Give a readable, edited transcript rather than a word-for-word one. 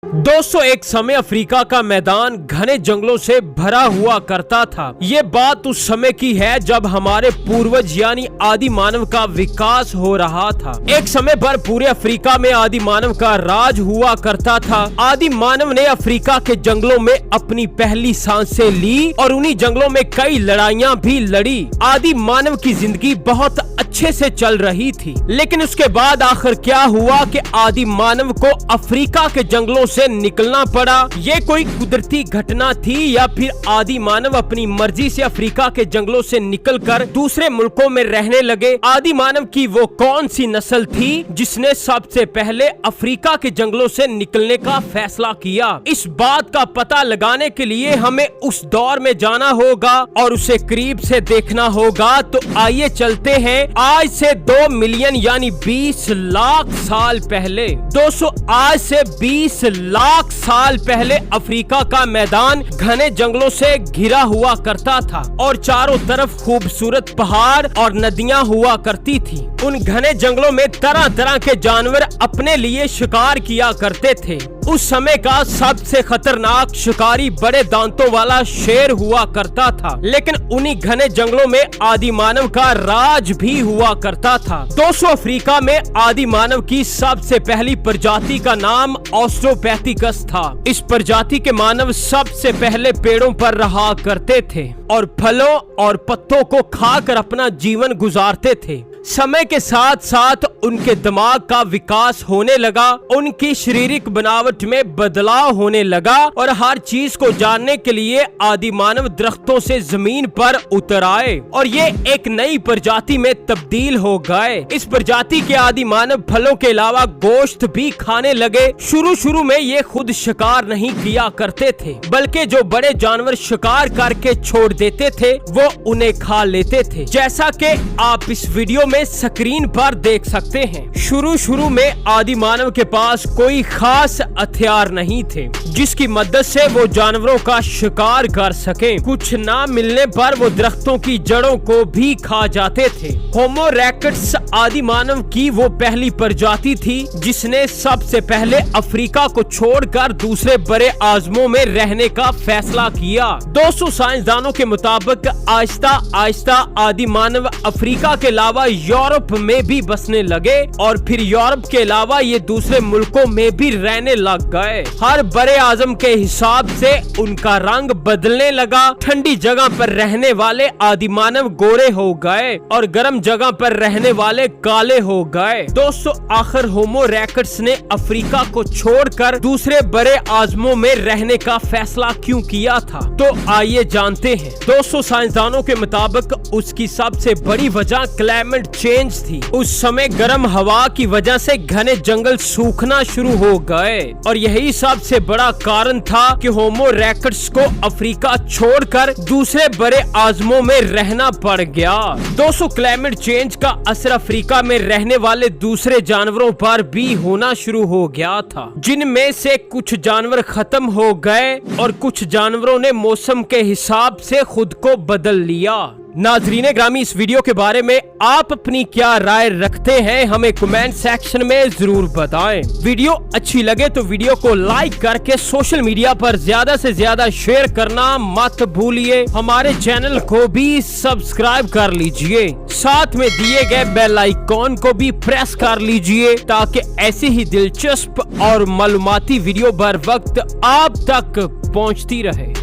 दोस्तों, एक समय अफ्रीका का मैदान घने जंगलों से भरा हुआ करता था। ये बात उस समय की है जब हमारे पूर्वज यानी आदि मानव का विकास हो रहा था। एक समय पर पूरे अफ्रीका में आदि मानव का राज हुआ करता था। आदि मानव ने अफ्रीका के जंगलों में अपनी पहली सांसें ली और उन्हीं जंगलों में कई लड़ाइयाँ भी लड़ी। आदि मानव की जिंदगी बहुत अच्छे से चल रही थी, लेकिन उसके बाद आखिर क्या हुआ कि आदि मानव को अफ्रीका के जंगलों से निकलना पड़ा। ये कोई कुदरती घटना थी या फिर आदि मानव अपनी मर्जी से अफ्रीका के जंगलों से निकलकर दूसरे मुल्कों में रहने लगे? आदि मानव की वो कौन सी नस्ल थी जिसने सबसे पहले अफ्रीका के जंगलों से निकलने का फैसला किया? इस बात का पता लगाने के लिए हमें उस दौर में जाना होगा और उसे करीब से देखना होगा। तो आइए चलते हैं आज से 2 मिलियन यानी 20 लाख साल पहले। दोस्तों, आज से 20 लाख साल पहले अफ्रीका का मैदान घने जंगलों से घिरा हुआ करता था और चारों तरफ खूबसूरत पहाड़ और नदियां हुआ करती थी। उन घने जंगलों में तरह तरह के जानवर अपने लिए शिकार किया करते थे। उस समय का सबसे खतरनाक शिकारी बड़े दांतों वाला शेर हुआ करता था, लेकिन उन्हीं घने जंगलों में आदि मानव का राज भी हुआ करता था। दोस्तों, अफ्रीका में आदि मानव की सबसे पहली प्रजाति का नाम ऑस्ट्रोपैथिकस था। इस प्रजाति के मानव सबसे पहले पेड़ों पर रहा करते थे और फलों और पत्तों को खाकर अपना जीवन गुजारते थे। समय के साथ साथ उनके दिमाग का विकास होने लगा, उनकी शारीरिक बनावट में बदलाव होने लगा और हर चीज को जानने के लिए आदि मानव दरख्तों से जमीन पर उतर आए और ये एक नई प्रजाति में तब्दील हो गए। इस प्रजाति के आदि मानव फलों के अलावा गोश्त भी खाने लगे। शुरू में ये खुद शिकार नहीं किया करते थे, बल्कि जो बड़े जानवर शिकार करके छोड़ देते थे वो उन्हें खा लेते थे, जैसा कि आप इस वीडियो में स्क्रीन पर देख सकते हैं। शुरू में आदि मानव के पास कोई खास हथियार नहीं थे जिसकी मदद से वो जानवरों का शिकार कर सके। कुछ ना मिलने पर वो दरख्तों की जड़ों को भी खा जाते थे। होमो इरेक्टस आदि मानव की वो पहली प्रजाति थी जिसने सबसे पहले अफ्रीका को छोड़कर दूसरे बड़े आज़मों में रहने का फैसला किया। 200 साइंसदानों के मुताबिक आहिस्ता आहिस्ता आदि मानव अफ्रीका के अलावा यूरोप में भी बसने लगे और फिर यूरोप के अलावा ये दूसरे मुल्कों में भी रहने लग गए। हर बड़े आज़म के हिसाब से उनका रंग बदलने लगा। ठंडी जगह पर रहने वाले आदि मानव गोरे हो गए और गर्म जगह पर रहने वाले काले हो गए। दोस्तों, आखिर होमो इरेक्टस ने अफ्रीका को छोड़कर दूसरे बड़े आज़मों में रहने का फैसला क्यों किया था? तो आइए जानते हैं। 200 साइंसदानों के मुताबिक उसकी सबसे बड़ी वजह क्लाइमेट चेंज थी। उस समय गर्म हवा की वजह से घने जंगल सूखना शुरू हो गए और यही सबसे बड़ा कारण था कि होमो इरेक्टस को अफ्रीका छोड़कर दूसरे बड़े आज़मों में रहना पड़ गया। 200 क्लाइमेट चेंज का असर अफ्रीका में रहने वाले दूसरे जानवरों पर भी होना शुरू हो गया था, जिनमें से कुछ जानवर खत्म हो गए और कुछ जानवरों ने मौसम के हिसाब से खुद को बदल लिया। नाज़रीन ग्रामी, इस वीडियो के बारे में आप अपनी क्या राय रखते हैं हमें कमेंट सेक्शन में जरूर बताएं। वीडियो अच्छी लगे तो वीडियो को लाइक करके सोशल मीडिया पर ज्यादा से ज्यादा शेयर करना मत भूलिए। हमारे चैनल को भी सब्सक्राइब कर लीजिए, साथ में दिए गए बेल आइकॉन को भी प्रेस कर लीजिए ताकि ऐसी ही दिलचस्प और मालूमाती वीडियो बर वक्त आप तक पहुंचती रहे।